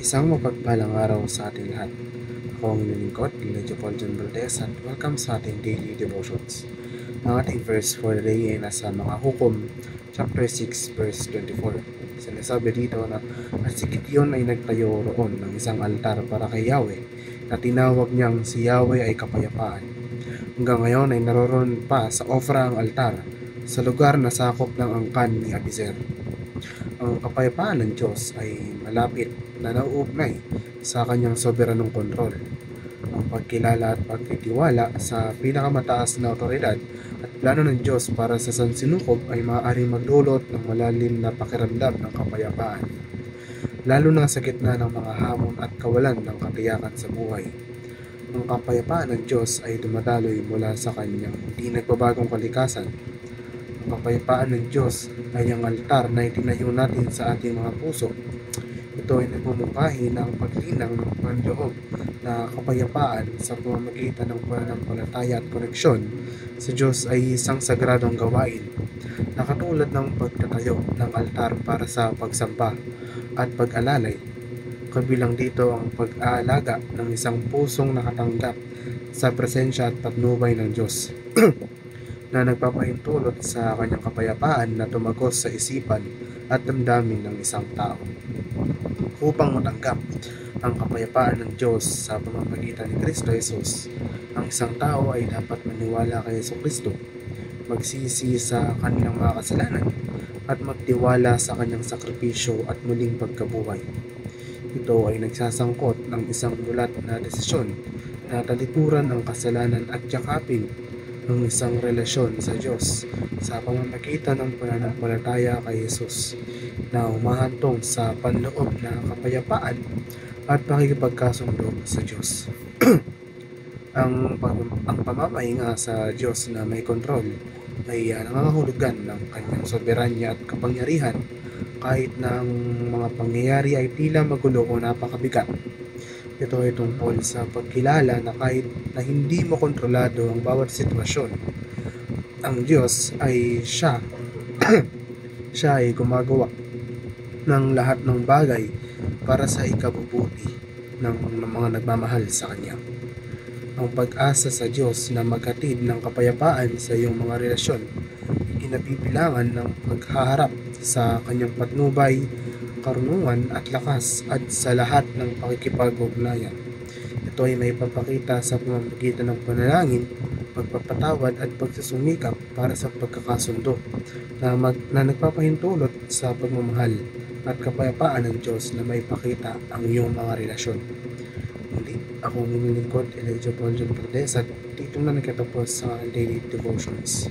Isang mapagpalang araw sa ating lahat. Ako ang inyong lingkod, Elijah Paul John Valdez, at welcome sa ating daily devotions. Ang ating verse for the day ay nasa mga Hukom, chapter 6, verse 24. Sinasabi dito na, at si Gideon ay nagtayo roon ng isang altar para kay Yahweh, na tinawag niyang si Yahweh ay kapayapaan. Hanggang ngayon ay naroon pa sa Ofra ang altar, sa lugar na sakop ng angkan ni Abiezer. Ang kapayapaan ng Diyos ay malapit na nauugnay sa kanyang soberanong kontrol. Ang pagkilala at pagtitiwala sa pinakamataas na otoridad at plano ng Diyos para sa sansinukob ay maaaring magdulot ng malalim na pakiramdam ng kapayapaan, lalo na sa gitna ng mga hamon at kawalan ng katiyakan sa buhay. Ang kapayapaan ng Diyos ay dumadaloy mula sa kanyang hindi nagbabagong kalikasan. Ang kapayapaan ng Diyos ay ang altar na itinayo natin sa ating mga puso. Ito ay nagmumungkahi ng paglinang ng panloob na kapayapaan sa pamamagitan ng pananampalataya at koneksyon sa Diyos ay isang sagradong gawain na katulad ng pagtatayo ng altar para sa pagsamba at pag-alalay. Kabilang dito ang pag-aalaga ng isang pusong nakatanggap sa presensya at patnubay ng Diyos na nagpapahintulot sa kanyang kapayapaan na tumagos sa isipan at damdamin ng isang tao. Upang matanggap ang kapayapaan ng Diyos sa pamamagitan ni Kristo Jesus, ang isang tao ay dapat maniwala kay Jesucristo, magsisi sa kanilang mga kasalanan, at magtiwala sa kanyang sakripisyo at muling pagkabuhay. Ito ay nagsasangkot ng isang bulat na desisyon na talikuran ang kasalanan at yakapin ng isang relasyon sa Diyos sa pamamagitan ng pananampalataya kay Jesus na humahantong sa panloob na kapayapaan at pakikipagkasundo sa Diyos. ang pamamahinga sa Diyos na may kontrol ay nangangahulugan ng kanyang soberanya at kapangyarihan kahit na ang mga pangyayari ay tila magulo o napakabigat. Ito ay tungkol sa pagkilala na kahit na hindi mo kontrolado ang bawat sitwasyon, ang Diyos ay siya ay gumagawa ng lahat ng bagay para sa ikabubuti ng mga nagmamahal sa Kanya. Ang pag-asa sa Diyos na maghatid ng kapayapaan sa iyong mga relasyon ay kinabibilangan ng paghaharap sa Kanyang patnubay, karunungan at lakas at sa lahat ng pakikipag-ugnayan. Ito ay may papakita sa pamamagitan ng panalangin, pagpapatawad at pagsusumikap para sa pagkakasundo na nagpapahintulot sa pagmamahal at kapayapaan ng Diyos na may pakita ang iyong mga relasyon. Muli, ako ang inyong lingkod, Elijah Paul John Valdez, at dito na nagtatapos sa daily devotions.